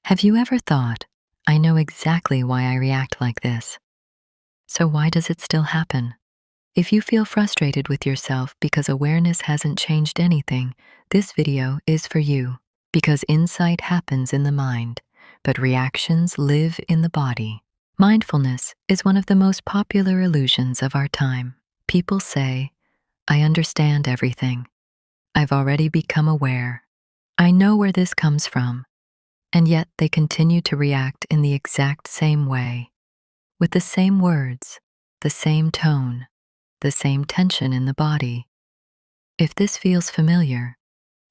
Have you ever thought, I know exactly why I react like this? So why does it still happen? If you feel frustrated with yourself because awareness hasn't changed anything, this video is for you. Because insight happens in the mind, but reactions live in the body. Mindfulness is one of the most popular illusions of our time. People say, I understand everything. I've already become aware. I know where this comes from. And yet they continue to react in the exact same way, with the same words, the same tone, the same tension in the body. If this feels familiar,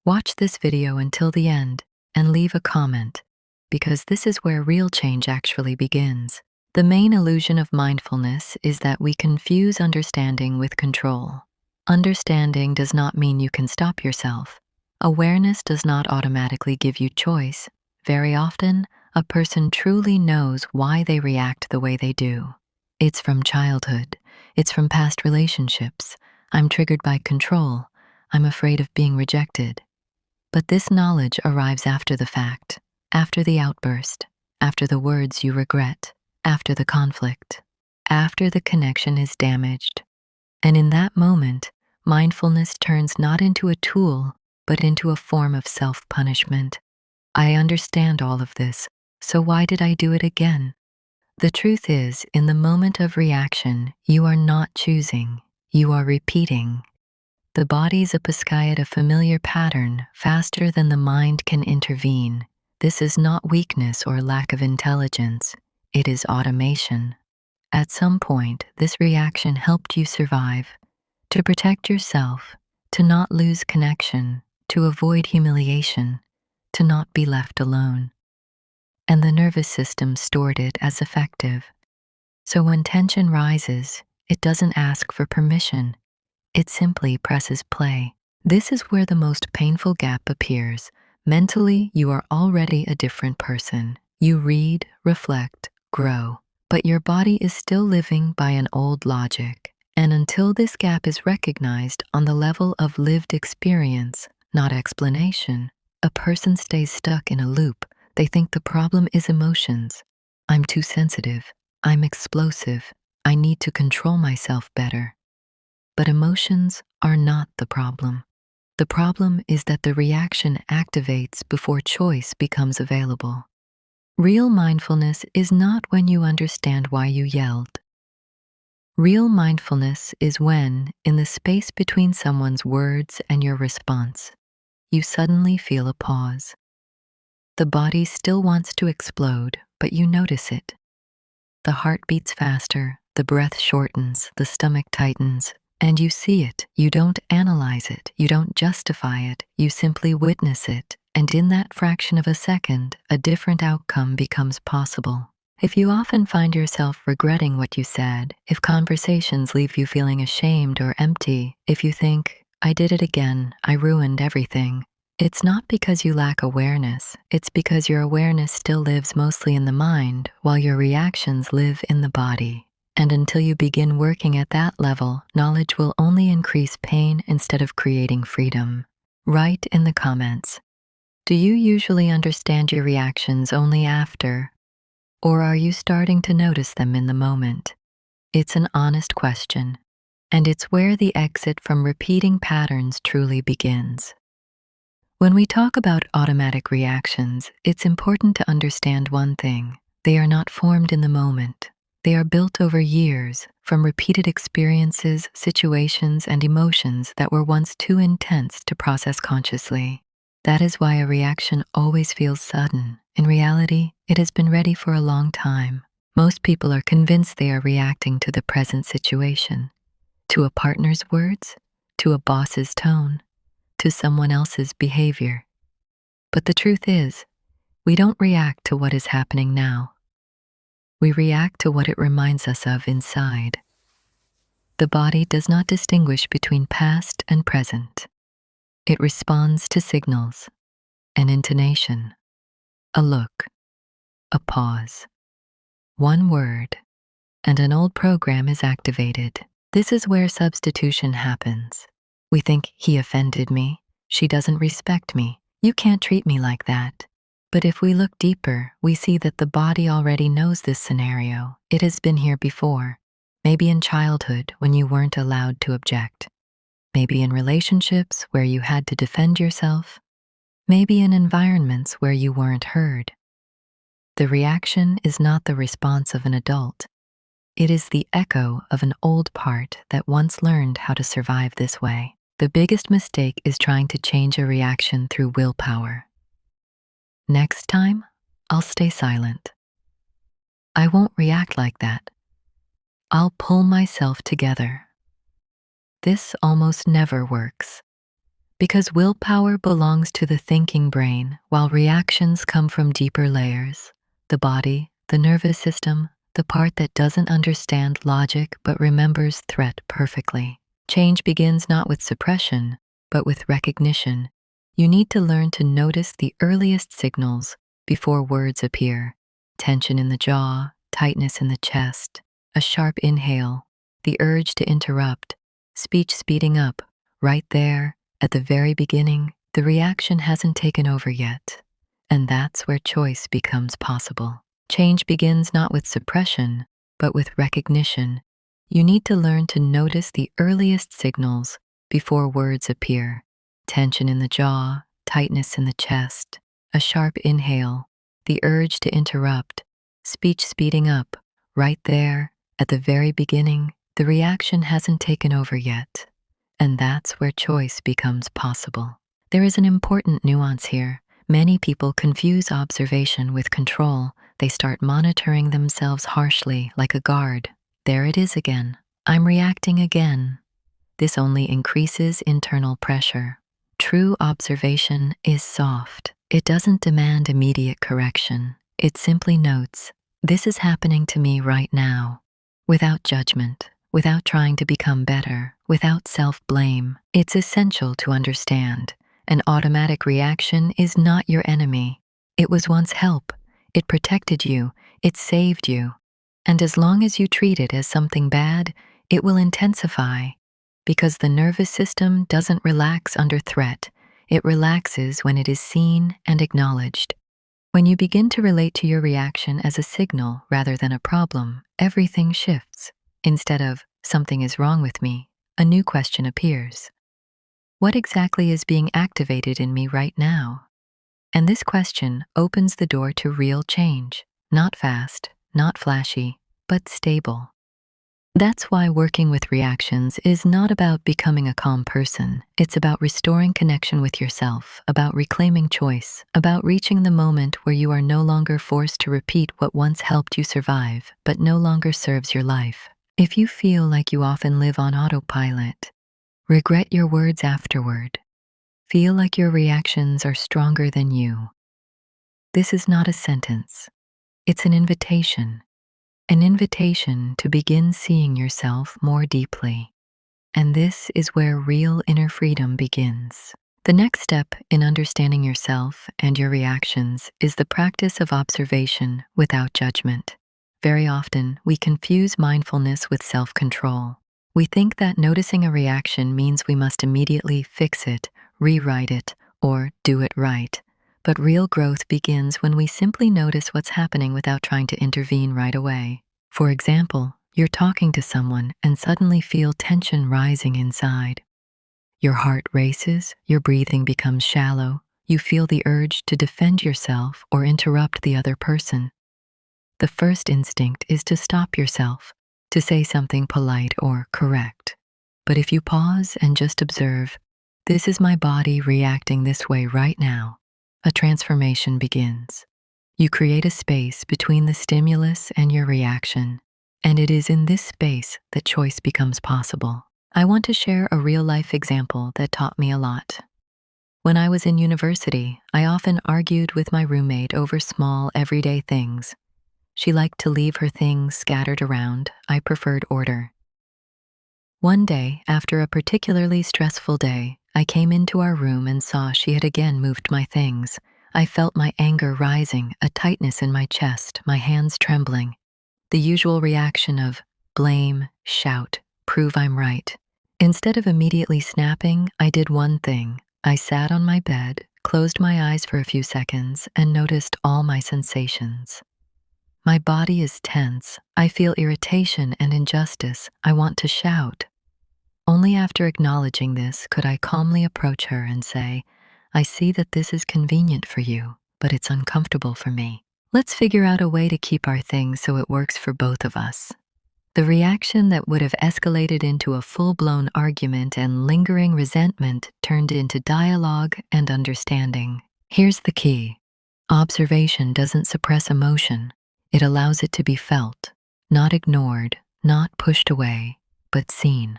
watch this video until the end and leave a comment, because this is where real change actually begins. The main illusion of mindfulness is that we confuse understanding with control. Understanding does not mean you can stop yourself. Awareness does not automatically give you choice. Very often, a person truly knows why they react the way they do. It's from childhood. It's from past relationships. I'm triggered by control. I'm afraid of being rejected. But this knowledge arrives after the fact, after the outburst, after the words you regret, after the conflict, after the connection is damaged. And in that moment, mindfulness turns not into a tool, but into a form of self-punishment. I understand all of this, so why did I do it again? The truth is, in the moment of reaction, you are not choosing, you are repeating. The body zappaskayat a familiar pattern faster than the mind can intervene. This is not weakness or lack of intelligence, it is automation. At some point, this reaction helped you survive, to protect yourself, to not lose connection, to avoid humiliation, to not be left alone. And the nervous system stored it as effective. So when tension rises, it doesn't ask for permission. It simply presses play. This is where the most painful gap appears. Mentally, you are already a different person. You read, reflect, grow. But your body is still living by an old logic. And until this gap is recognized on the level of lived experience, not explanation, a person stays stuck in a loop. They think the problem is emotions. I'm too sensitive. I'm explosive. I need to control myself better. But emotions are not the problem. The problem is that the reaction activates before choice becomes available. Real mindfulness is not when you understand why you yelled. Real mindfulness is when, in the space between someone's words and your response, you suddenly feel a pause. The body still wants to explode, but you notice it. The heart beats faster, the breath shortens, the stomach tightens, and you see it. You don't analyze it, you don't justify it, you simply witness it, and in that fraction of a second, a different outcome becomes possible. If you often find yourself regretting what you said, if conversations leave you feeling ashamed or empty, if you think, I did it again, I ruined everything, it's not because you lack awareness, it's because your awareness still lives mostly in the mind while your reactions live in the body. And until you begin working at that level, knowledge will only increase pain instead of creating freedom. Write in the comments, do you usually understand your reactions only after? Or are you starting to notice them in the moment? It's an honest question, and it's where the exit from repeating patterns truly begins. When we talk about automatic reactions, it's important to understand one thing. They are not formed in the moment. They are built over years from repeated experiences, situations, and emotions that were once too intense to process consciously. That is why a reaction always feels sudden. In reality, it has been ready for a long time. Most people are convinced they are reacting to the present situation, to a partner's words, to a boss's tone, to someone else's behavior. But the truth is, we don't react to what is happening now. We react to what it reminds us of inside. The body does not distinguish between past and present. It responds to signals, an intonation, a look, a pause. One word, and an old program is activated. This is where substitution happens. We think, he offended me, she doesn't respect me, you can't treat me like that. But if we look deeper, we see that the body already knows this scenario. It has been here before. Maybe in childhood when you weren't allowed to object. Maybe in relationships where you had to defend yourself. Maybe in environments where you weren't heard. The reaction is not the response of an adult. It is the echo of an old part that once learned how to survive this way. The biggest mistake is trying to change a reaction through willpower. Next time, I'll stay silent. I won't react like that. I'll pull myself together. This almost never works, because willpower belongs to the thinking brain, while reactions come from deeper layers, the body, the nervous system, the part that doesn't understand logic but remembers threat perfectly. Change begins not with suppression, but with recognition. You need to learn to notice the earliest signals before words appear. Tension in the jaw, tightness in the chest, a sharp inhale, the urge to interrupt, speech speeding up, right there, at the very beginning. The reaction hasn't taken over yet, and that's where choice becomes possible. Change begins not with suppression, but with recognition. You need to learn to notice the earliest signals before words appear. Tension in the jaw, tightness in the chest, a sharp inhale, the urge to interrupt, speech speeding up, right there, at the very beginning. The reaction hasn't taken over yet, and that's where choice becomes possible. There is an important nuance here. Many people confuse observation with control. They start monitoring themselves harshly, like a guard. There it is again. I'm reacting again. This only increases internal pressure. True observation is soft. It doesn't demand immediate correction. It simply notes, this is happening to me right now, without judgment, without trying to become better, without self-blame. It's essential to understand. An automatic reaction is not your enemy. It was once help. It protected you. It saved you. And as long as you treat it as something bad, it will intensify. Because the nervous system doesn't relax under threat. It relaxes when it is seen and acknowledged. When you begin to relate to your reaction as a signal rather than a problem, everything shifts. Instead of, something is wrong with me, a new question appears. What exactly is being activated in me right now? And this question opens the door to real change. Not fast, not flashy, but stable. That's why working with reactions is not about becoming a calm person. It's about restoring connection with yourself, about reclaiming choice, about reaching the moment where you are no longer forced to repeat what once helped you survive, but no longer serves your life. If you feel like you often live on autopilot, regret your words afterward. Feel like your reactions are stronger than you. This is not a sentence. It's an invitation. An invitation to begin seeing yourself more deeply. And this is where real inner freedom begins. The next step in understanding yourself and your reactions is the practice of observation without judgment. Very often, we confuse mindfulness with self-control. We think that noticing a reaction means we must immediately fix it, rewrite it, or do it right. But real growth begins when we simply notice what's happening without trying to intervene right away. For example, you're talking to someone and suddenly feel tension rising inside. Your heart races, your breathing becomes shallow, you feel the urge to defend yourself or interrupt the other person. The first instinct is to stop yourself, to say something polite or correct. But if you pause and just observe, this is my body reacting this way right now, a transformation begins. You create a space between the stimulus and your reaction, and it is in this space that choice becomes possible. I want to share a real-life example that taught me a lot. When I was in university, I often argued with my roommate over small, everyday things. She liked to leave her things scattered around. I preferred order. One day, after a particularly stressful day, I came into our room and saw she had again moved my things. I felt my anger rising, a tightness in my chest, my hands trembling. The usual reaction of blame, shout, prove I'm right. Instead of immediately snapping, I did one thing. I sat on my bed, closed my eyes for a few seconds, and noticed all my sensations. My body is tense. I feel irritation and injustice. I want to shout. Only after acknowledging this could I calmly approach her and say, I see that this is convenient for you, but it's uncomfortable for me. Let's figure out a way to keep our things so it works for both of us. The reaction that would have escalated into a full-blown argument and lingering resentment turned into dialogue and understanding. Here's the key. Observation doesn't suppress emotion. It allows it to be felt, not ignored, not pushed away, but seen.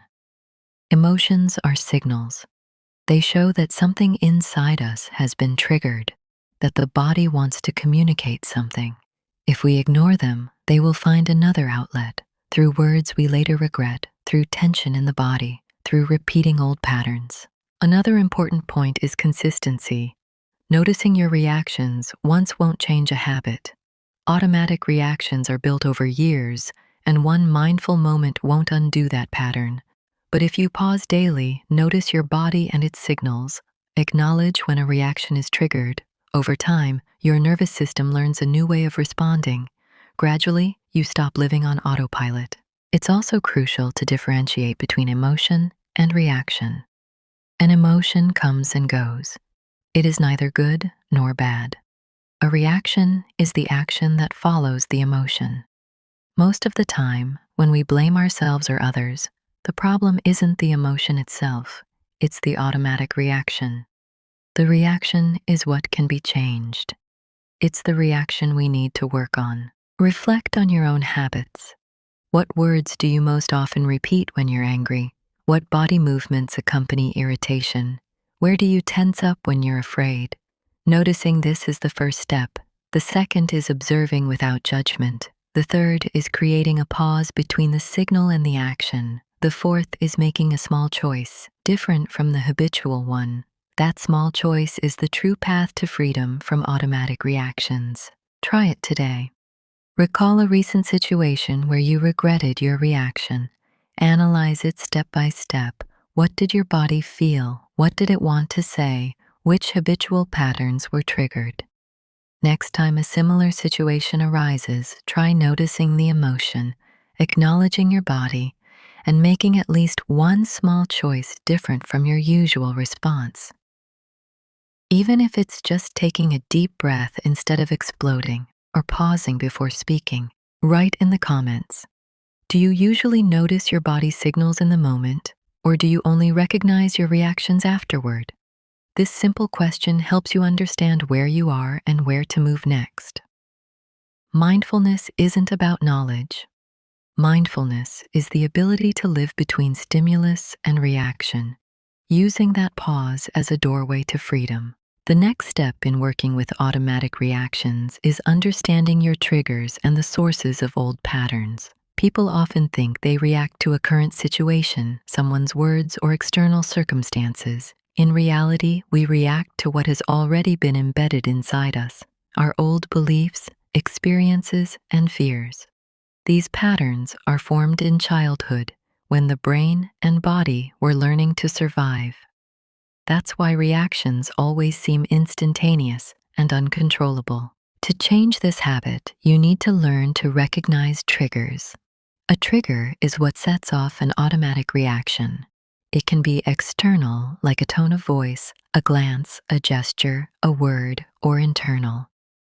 Emotions are signals. They show that something inside us has been triggered, that the body wants to communicate something. If we ignore them, they will find another outlet, through words we later regret, through tension in the body, through repeating old patterns. Another important point is consistency. Noticing your reactions once won't change a habit. Automatic reactions are built over years, and one mindful moment won't undo that pattern. But if you pause daily, notice your body and its signals, acknowledge when a reaction is triggered, over time, your nervous system learns a new way of responding. Gradually, you stop living on autopilot. It's also crucial to differentiate between emotion and reaction. An emotion comes and goes. It is neither good nor bad. A reaction is the action that follows the emotion. Most of the time, when we blame ourselves or others, the problem isn't the emotion itself, it's the automatic reaction. The reaction is what can be changed. It's the reaction we need to work on. Reflect on your own habits. What words do you most often repeat when you're angry? What body movements accompany irritation? Where do you tense up when you're afraid? Noticing this is the first step. The second is observing without judgment. The third is creating a pause between the signal and the action. The fourth is making a small choice, different from the habitual one. That small choice is the true path to freedom from automatic reactions. Try it today. Recall a recent situation where you regretted your reaction. Analyze it step by step. What did your body feel? What did it want to say? Which habitual patterns were triggered? Next time a similar situation arises, try noticing the emotion, acknowledging your body, and making at least one small choice different from your usual response. Even if it's just taking a deep breath instead of exploding or pausing before speaking, write in the comments. Do you usually notice your body signals in the moment, or do you only recognize your reactions afterward? This simple question helps you understand where you are and where to move next. Mindfulness isn't about knowledge. Mindfulness is the ability to live between stimulus and reaction, using that pause as a doorway to freedom. The next step in working with automatic reactions is understanding your triggers and the sources of old patterns. People often think they react to a current situation, someone's words, or external circumstances. In reality, we react to what has already been embedded inside us, our old beliefs, experiences, and fears. These patterns are formed in childhood, when the brain and body were learning to survive. That's why reactions always seem instantaneous and uncontrollable. To change this habit, you need to learn to recognize triggers. A trigger is what sets off an automatic reaction. It can be external, like a tone of voice, a glance, a gesture, a word, or internal.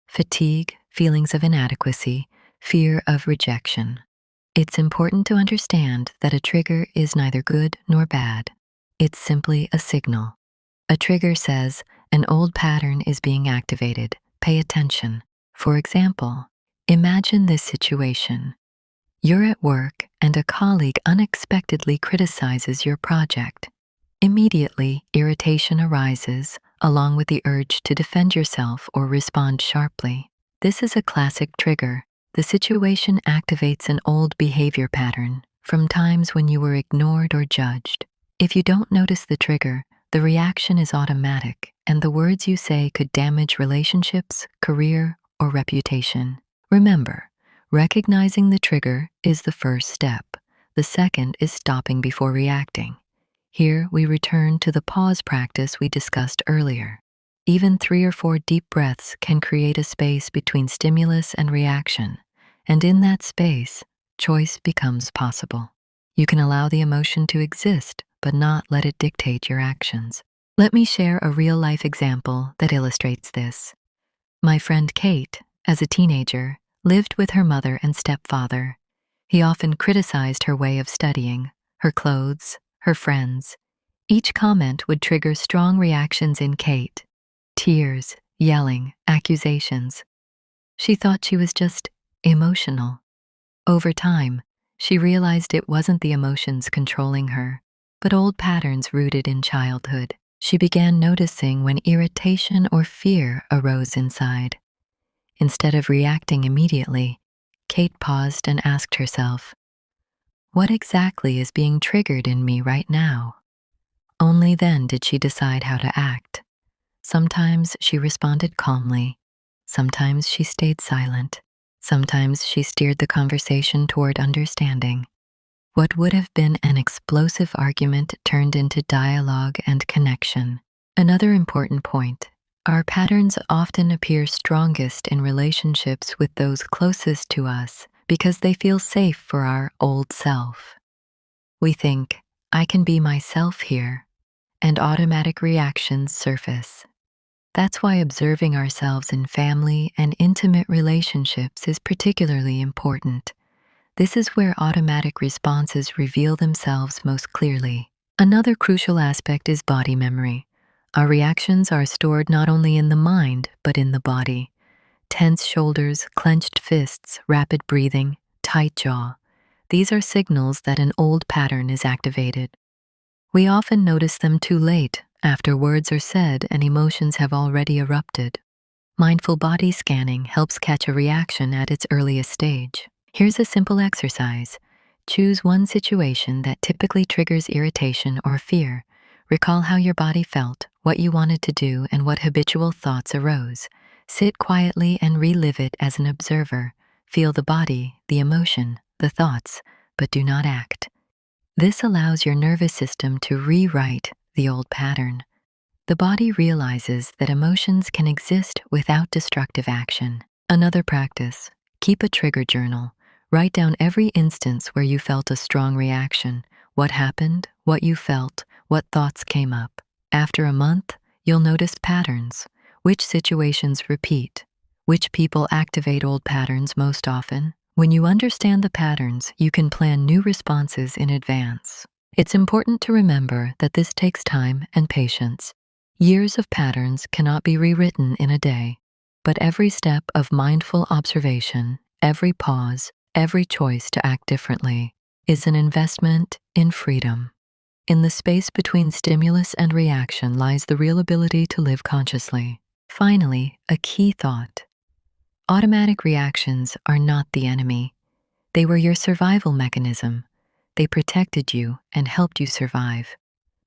Fatigue, feelings of inadequacy, fear of rejection. It's important to understand that a trigger is neither good nor bad. It's simply a signal. A trigger says, an old pattern is being activated. Pay attention. For example, imagine this situation. You're at work and a colleague unexpectedly criticizes your project. Immediately, irritation arises, along with the urge to defend yourself or respond sharply. This is a classic trigger. The situation activates an old behavior pattern from times when you were ignored or judged. If you don't notice the trigger, the reaction is automatic, and the words you say could damage relationships, career, or reputation. Remember, recognizing the trigger is the first step. The second is stopping before reacting. Here we return to the pause practice we discussed earlier. Even 3 or 4 deep breaths can create a space between stimulus and reaction, and in that space, choice becomes possible. You can allow the emotion to exist, but not let it dictate your actions. Let me share a real-life example that illustrates this. My friend Kate, as a teenager, lived with her mother and stepfather. He often criticized her way of studying, her clothes, her friends. Each comment would trigger strong reactions in Kate: tears, yelling, accusations. She thought she was just emotional. Over time, she realized it wasn't the emotions controlling her, but old patterns rooted in childhood. She began noticing when irritation or fear arose inside. Instead of reacting immediately, Kate paused and asked herself, "What exactly is being triggered in me right now?" Only then did she decide how to act. Sometimes she responded calmly. Sometimes she stayed silent. Sometimes she steered the conversation toward understanding. What would have been an explosive argument turned into dialogue and connection. Another important point: our patterns often appear strongest in relationships with those closest to us because they feel safe for our old self. We think, "I can be myself here," and automatic reactions surface. That's why observing ourselves in family and intimate relationships is particularly important. This is where automatic responses reveal themselves most clearly. Another crucial aspect is body memory. Our reactions are stored not only in the mind, but in the body. Tense shoulders, clenched fists, rapid breathing, tight jaw. These are signals that an old pattern is activated. We often notice them too late, after words are said and emotions have already erupted. Mindful body scanning helps catch a reaction at its earliest stage. Here's a simple exercise. Choose one situation that typically triggers irritation or fear. Recall how your body felt, what you wanted to do, and what habitual thoughts arose. Sit quietly and relive it as an observer. Feel the body, the emotion, the thoughts, but do not act. This allows your nervous system to rewrite the old pattern. The body realizes that emotions can exist without destructive action. Another practice: keep a trigger journal. Write down every instance where you felt a strong reaction. What happened, what you felt, what thoughts came up. After a month, you'll notice patterns. Which situations repeat? Which people activate old patterns most often? When you understand the patterns, you can plan new responses in advance. It's important to remember that this takes time and patience. Years of patterns cannot be rewritten in a day, but every step of mindful observation, every pause, every choice to act differently is an investment in freedom. In the space between stimulus and reaction lies the real ability to live consciously. Finally, a key thought: automatic reactions are not the enemy. They were your survival mechanism. They protected you and helped you survive.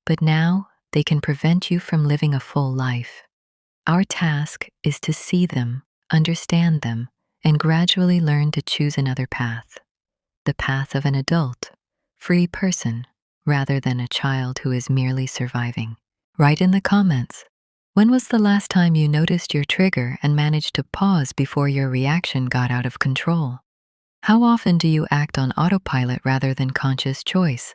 But now, they can prevent you from living a full life. Our task is to see them, understand them, and gradually learn to choose another path. The path of an adult, free person, rather than a child who is merely surviving. Write in the comments: when was the last time you noticed your trigger and managed to pause before your reaction got out of control? How often do you act on autopilot rather than conscious choice?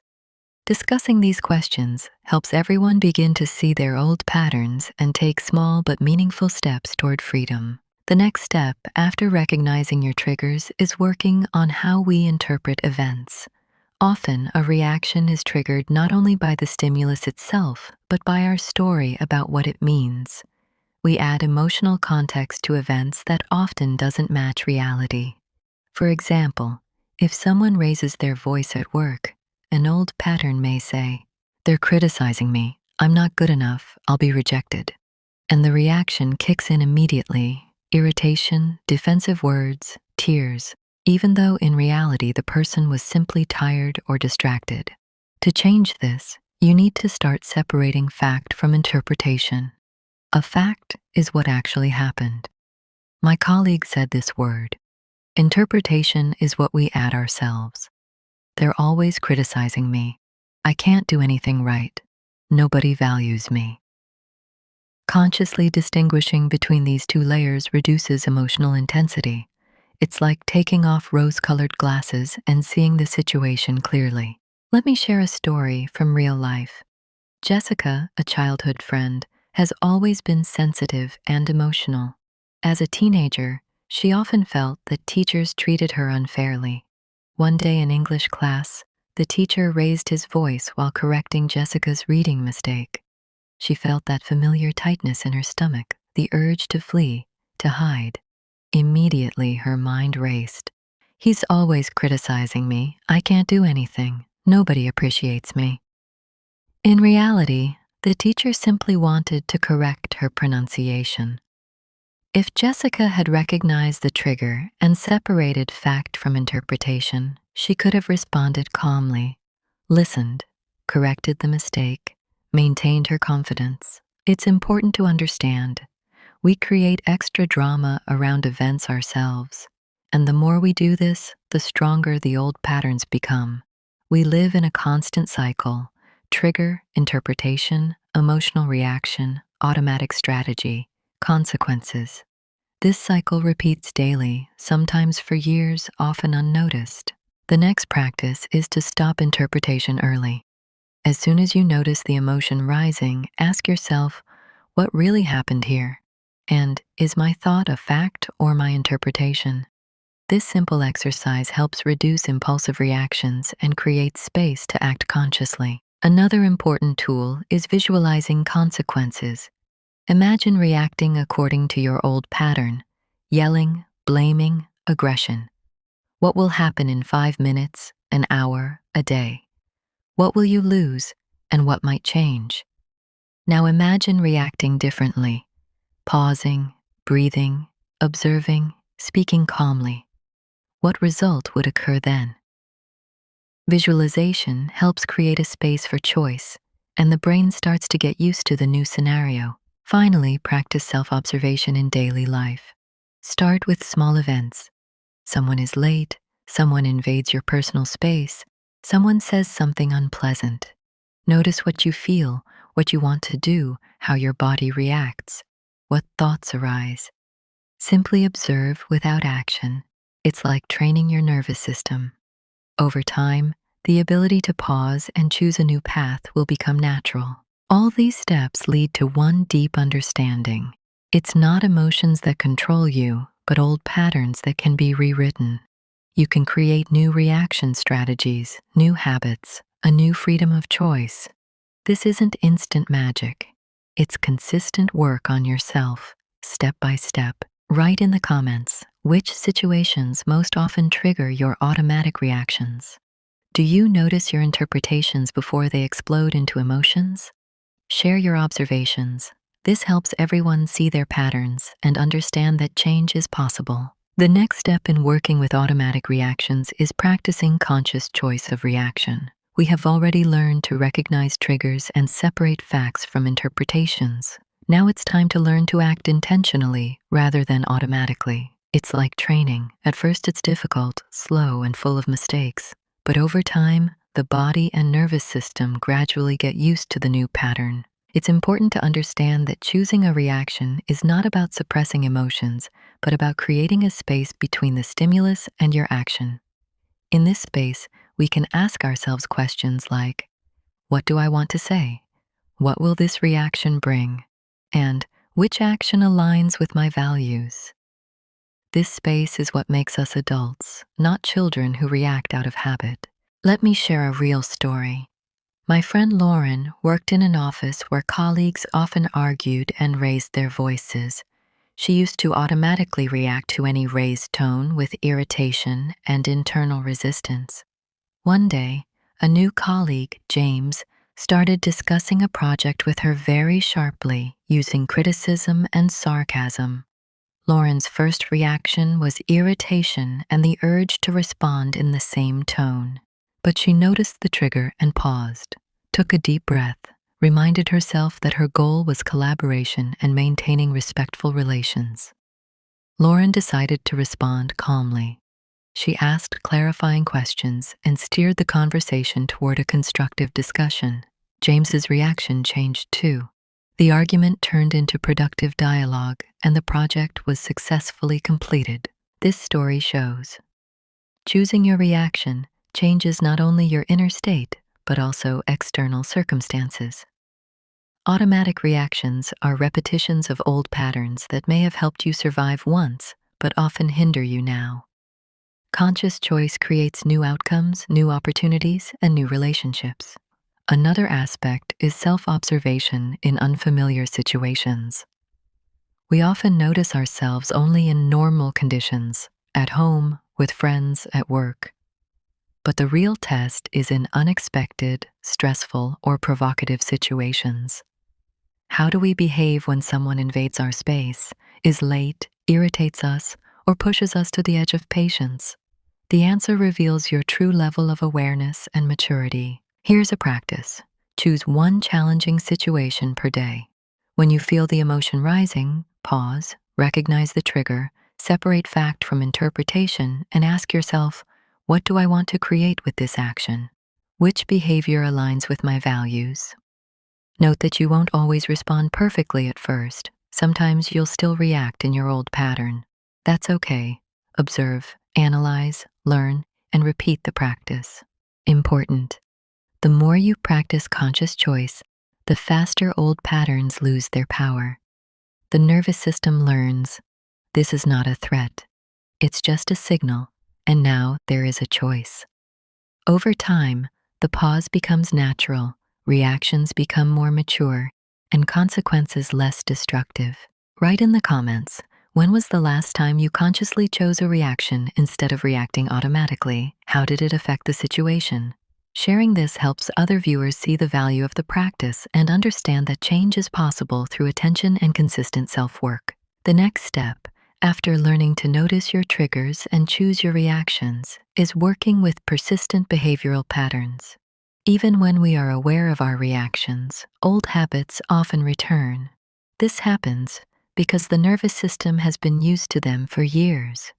Discussing these questions helps everyone begin to see their old patterns and take small but meaningful steps toward freedom. The next step after recognizing your triggers is working on how we interpret events. Often, a reaction is triggered not only by the stimulus itself, but by our story about what it means. We add emotional context to events that often doesn't match reality. For example, if someone raises their voice at work, an old pattern may say, "They're criticizing me. I'm not good enough. I'll be rejected." And the reaction kicks in immediately: irritation, defensive words, tears, even though in reality the person was simply tired or distracted. To change this, you need to start separating fact from interpretation. A fact is what actually happened. My colleague said this word. Interpretation is what we add ourselves. They're always criticizing me. I can't do anything right. Nobody values me. Consciously distinguishing between these two layers reduces emotional intensity. It's like taking off rose-colored glasses and seeing the situation clearly. Let me share a story from real life. Jessica, a childhood friend, has always been sensitive and emotional. As a teenager, she often felt that teachers treated her unfairly. One day in English class, the teacher raised his voice while correcting Jessica's reading mistake. She felt that familiar tightness in her stomach, the urge to flee, to hide. Immediately, her mind raced. He's always criticizing me. I can't do anything. Nobody appreciates me. In reality, the teacher simply wanted to correct her pronunciation. If Jessica had recognized the trigger and separated fact from interpretation, she could have responded calmly, listened, corrected the mistake, maintained her confidence. It's important to understand we create extra drama around events ourselves, and the more we do this, the stronger the old patterns become. We live in a constant cycle: trigger, interpretation, emotional reaction, automatic strategy, consequences. This cycle repeats daily, sometimes for years, often unnoticed. The next practice is to stop interpretation early. As soon as you notice the emotion rising, ask yourself, what really happened here? And is my thought a fact or my interpretation? This simple exercise helps reduce impulsive reactions and creates space to act consciously. Another important tool is visualizing consequences. Imagine reacting according to your old pattern: yelling, blaming, aggression. What will happen in 5 minutes, an hour, a day? What will you lose, and what might change? Now imagine reacting differently: pausing, breathing, observing, speaking calmly. What result would occur then? Visualization helps create a space for choice, and the brain starts to get used to the new scenario. Finally, practice self-observation in daily life. Start with small events. Someone is late, someone invades your personal space, someone says something unpleasant. Notice what you feel, what you want to do, how your body reacts, what thoughts arise. Simply observe without action. It's like training your nervous system. Over time, the ability to pause and choose a new path will become natural. All these steps lead to one deep understanding. It's not emotions that control you, but old patterns that can be rewritten. You can create new reaction strategies, new habits, a new freedom of choice. This isn't instant magic. It's consistent work on yourself, step by step. Write in the comments which situations most often trigger your automatic reactions. Do you notice your interpretations before they explode into emotions? Share your observations. This helps everyone see their patterns and understand that change is possible. The next step in working with automatic reactions is practicing conscious choice of reaction. We have already learned to recognize triggers and separate facts from interpretations. Now it's time to learn to act intentionally rather than automatically. It's like training. At first it's difficult, slow, and full of mistakes. But over time, the body and nervous system gradually get used to the new pattern. It's important to understand that choosing a reaction is not about suppressing emotions, but about creating a space between the stimulus and your action. In this space, we can ask ourselves questions like, what do I want to say? What will this reaction bring? And which action aligns with my values? This space is what makes us adults, not children who react out of habit. Let me share a real story. My friend Lauren worked in an office where colleagues often argued and raised their voices. She used to automatically react to any raised tone with irritation and internal resistance. One day, a new colleague, James, started discussing a project with her very sharply, using criticism and sarcasm. Lauren's first reaction was irritation and the urge to respond in the same tone. But she noticed the trigger and paused, took a deep breath, reminded herself that her goal was collaboration and maintaining respectful relations. Lauren decided to respond calmly. She asked clarifying questions and steered the conversation toward a constructive discussion. James's reaction changed too. The argument turned into productive dialogue, and the project was successfully completed. This story shows choosing your reaction changes not only your inner state, but also external circumstances. Automatic reactions are repetitions of old patterns that may have helped you survive once, but often hinder you now. Conscious choice creates new outcomes, new opportunities, and new relationships. Another aspect is self-observation in unfamiliar situations. We often notice ourselves only in normal conditions, at home, with friends, at work. But the real test is in unexpected, stressful, or provocative situations. How do we behave when someone invades our space, is late, irritates us, or pushes us to the edge of patience? The answer reveals your true level of awareness and maturity. Here's a practice. Choose one challenging situation per day. When you feel the emotion rising, pause, recognize the trigger, separate fact from interpretation, and ask yourself, what do I want to create with this action? Which behavior aligns with my values? Note that you won't always respond perfectly at first. Sometimes you'll still react in your old pattern. That's okay. Observe, analyze, learn, and repeat the practice. Important. The more you practice conscious choice, the faster old patterns lose their power. The nervous system learns, this is not a threat. It's just a signal, and now there is a choice. Over time, the pause becomes natural, reactions become more mature, and consequences less destructive. Write in the comments, when was the last time you consciously chose a reaction instead of reacting automatically? How did it affect the situation? Sharing this helps other viewers see the value of the practice and understand that change is possible through attention and consistent self-work. The next step, after learning to notice your triggers and choose your reactions, is working with persistent behavioral patterns. Even when we are aware of our reactions, old habits often return. This happens because the nervous system has been used to them for years.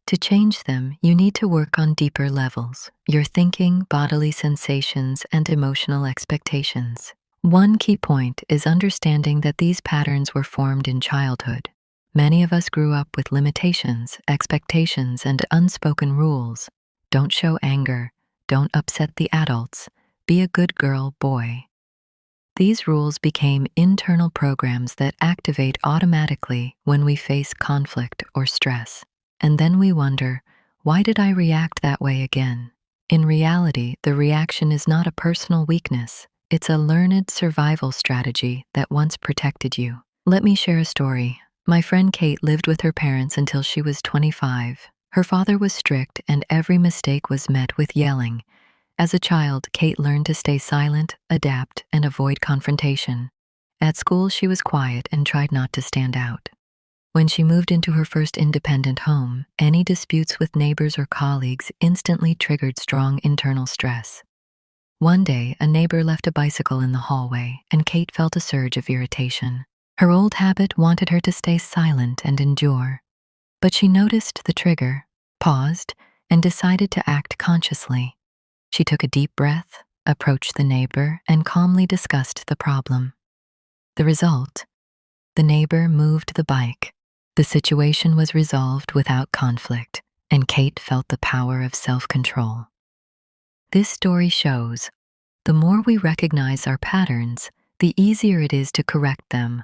To change them, you need to work on deeper levels, your thinking, bodily sensations, and emotional expectations. One key point is understanding that these patterns were formed in childhood. Many of us grew up with limitations, expectations, and unspoken rules. Don't show anger. Don't upset the adults. Be a good girl, boy. These rules became internal programs that activate automatically when we face conflict or stress. And then we wonder, why did I react that way again? In reality, the reaction is not a personal weakness. It's a learned survival strategy that once protected you. Let me share a story. My friend Kate lived with her parents until she was 25. Her father was strict, and every mistake was met with yelling. As a child, Kate learned to stay silent, adapt, and avoid confrontation. At school, she was quiet and tried not to stand out. When she moved into her first independent home, any disputes with neighbors or colleagues instantly triggered strong internal stress. One day, a neighbor left a bicycle in the hallway, and Kate felt a surge of irritation. Her old habit wanted her to stay silent and endure. But she noticed the trigger, paused, and decided to act consciously. She took a deep breath, approached the neighbor, and calmly discussed the problem. The result? The neighbor moved the bike. The situation was resolved without conflict, and Kate felt the power of self-control. This story shows, the more we recognize our patterns, the easier it is to correct them.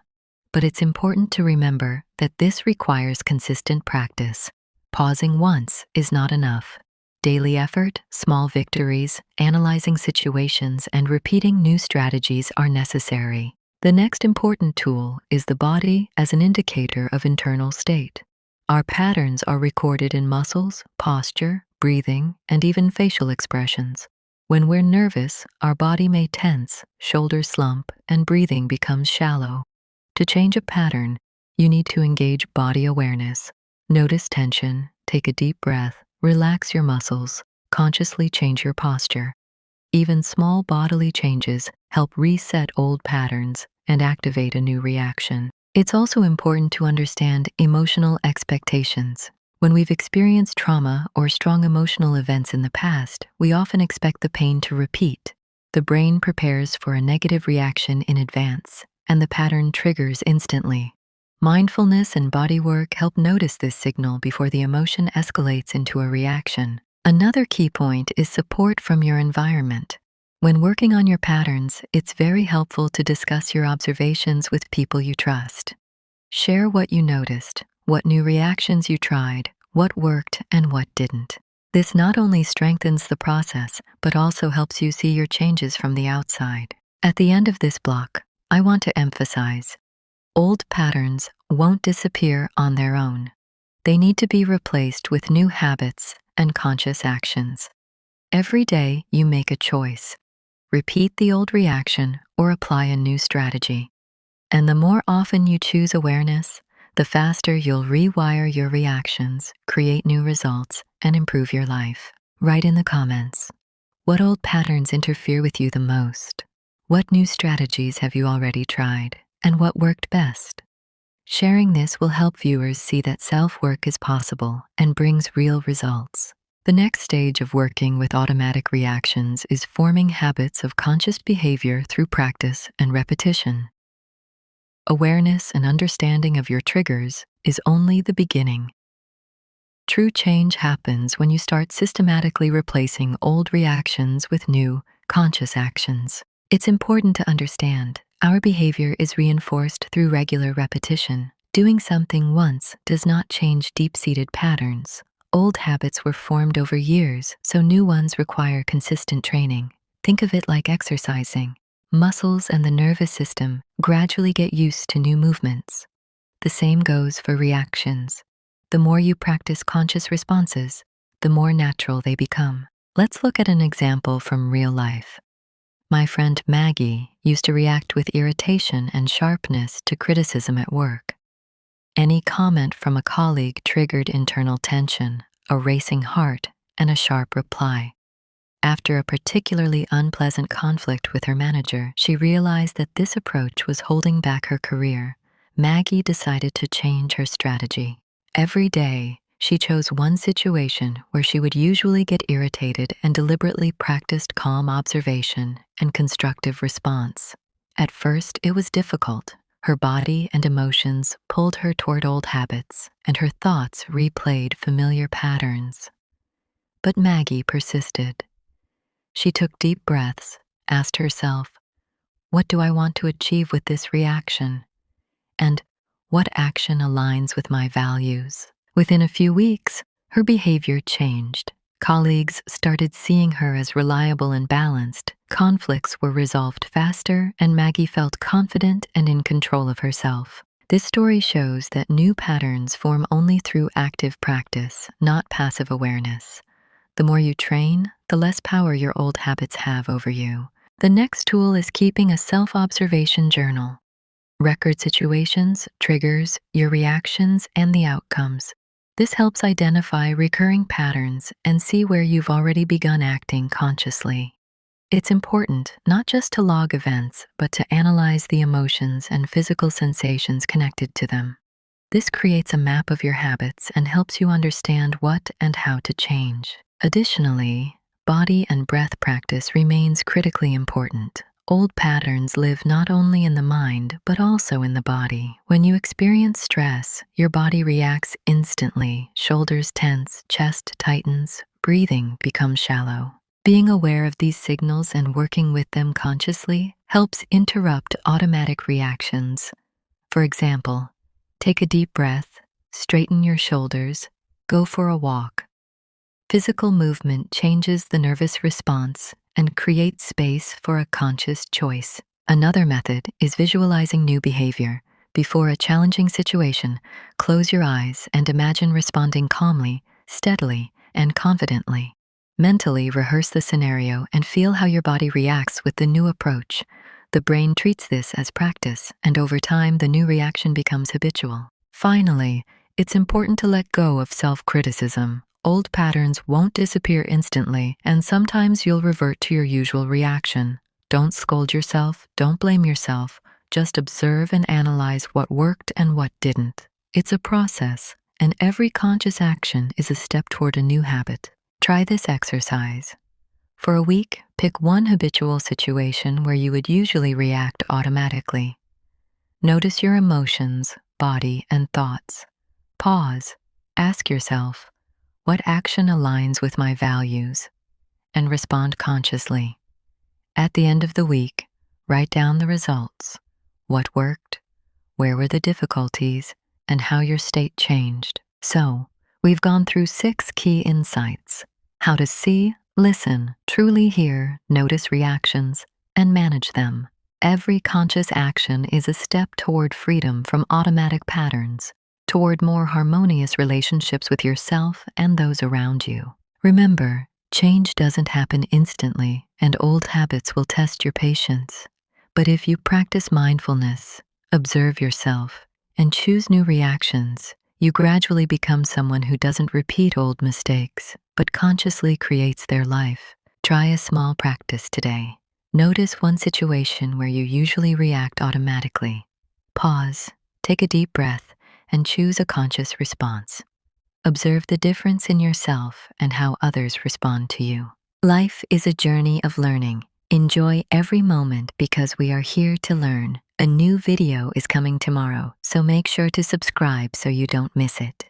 But it's important to remember that this requires consistent practice. Pausing once is not enough. Daily effort, small victories, analyzing situations, and repeating new strategies are necessary. The next important tool is the body as an indicator of internal state. Our patterns are recorded in muscles, posture, breathing, and even facial expressions. When we're nervous, our body may tense, shoulders slump, and breathing becomes shallow. To change a pattern, you need to engage body awareness. Notice tension, take a deep breath, relax your muscles, consciously change your posture. Even small bodily changes help reset old patterns and activate a new reaction. It's also important to understand emotional expectations. When we've experienced trauma or strong emotional events in the past, we often expect the pain to repeat. The brain prepares for a negative reaction in advance, and the pattern triggers instantly. Mindfulness and body work help notice this signal before the emotion escalates into a reaction. Another key point is support from your environment. When working on your patterns, it's very helpful to discuss your observations with people you trust. Share what you noticed, what new reactions you tried, what worked and what didn't. This not only strengthens the process, but also helps you see your changes from the outside. At the end of this block, I want to emphasize, old patterns won't disappear on their own. They need to be replaced with new habits and conscious actions. Every day you make a choice. Repeat the old reaction or apply a new strategy. And the more often you choose awareness, the faster you'll rewire your reactions, create new results, and improve your life. Write in the comments, what old patterns interfere with you the most? What new strategies have you already tried? And what worked best? Sharing this will help viewers see that self-work is possible and brings real results. The next stage of working with automatic reactions is forming habits of conscious behavior through practice and repetition. Awareness and understanding of your triggers is only the beginning. True change happens when you start systematically replacing old reactions with new, conscious actions. It's important to understand our behavior is reinforced through regular repetition. Doing something once does not change deep-seated patterns. Old habits were formed over years, so new ones require consistent training. Think of it like exercising. Muscles and the nervous system gradually get used to new movements. The same goes for reactions. The more you practice conscious responses, the more natural they become. Let's look at an example from real life. My friend Maggie used to react with irritation and sharpness to criticism at work. Any comment from a colleague triggered internal tension, a racing heart, and a sharp reply. After a particularly unpleasant conflict with her manager, she realized that this approach was holding back her career. Maggie decided to change her strategy. Every day, she chose one situation where she would usually get irritated and deliberately practiced calm observation and constructive response. At first, it was difficult. Her body and emotions pulled her toward old habits, and her thoughts replayed familiar patterns. But Maggie persisted. She took deep breaths, asked herself, what do I want to achieve with this reaction? And what action aligns with my values? Within a few weeks, her behavior changed. Colleagues started seeing her as reliable and balanced. Conflicts were resolved faster, and Maggie felt confident and in control of herself. This story shows that new patterns form only through active practice, not passive awareness. The more you train, the less power your old habits have over you. The next tool is keeping a self-observation journal. Record situations, triggers, your reactions, and the outcomes. This helps identify recurring patterns and see where you've already begun acting consciously. It's important not just to log events, but to analyze the emotions and physical sensations connected to them. This creates a map of your habits and helps you understand what and how to change. Additionally, body and breath practice remains critically important. Old patterns live not only in the mind, but also in the body. When you experience stress, your body reacts instantly. Shoulders tense, chest tightens, breathing becomes shallow. Being aware of these signals and working with them consciously helps interrupt automatic reactions. For example, take a deep breath, straighten your shoulders, go for a walk. Physical movement changes the nervous response and creates space for a conscious choice. Another method is visualizing new behavior. Before a challenging situation, close your eyes and imagine responding calmly, steadily, and confidently. Mentally rehearse the scenario and feel how your body reacts with the new approach. The brain treats this as practice, and over time, the new reaction becomes habitual. Finally, it's important to let go of self-criticism. Old patterns won't disappear instantly, and sometimes you'll revert to your usual reaction. Don't scold yourself, don't blame yourself, just observe and analyze what worked and what didn't. It's a process, and every conscious action is a step toward a new habit. Try this exercise. For a week, pick one habitual situation where you would usually react automatically. Notice your emotions, body, and thoughts. Pause. Ask yourself, what action aligns with my values? And respond consciously. At the end of the week, write down the results. What worked? Where were the difficulties? And how your state changed. So, we've gone through 6 key insights: how to see, listen, truly hear, notice reactions, and manage them. Every conscious action is a step toward freedom from automatic patterns, toward more harmonious relationships with yourself and those around you. Remember, change doesn't happen instantly, and old habits will test your patience. But if you practice mindfulness, observe yourself, and choose new reactions, you gradually become someone who doesn't repeat old mistakes, but consciously creates their life. Try a small practice today. Notice one situation where you usually react automatically. Pause, take a deep breath, and choose a conscious response. Observe the difference in yourself and how others respond to you. Life is a journey of learning. Enjoy every moment because we are here to learn. A new video is coming tomorrow, so make sure to subscribe so you don't miss it.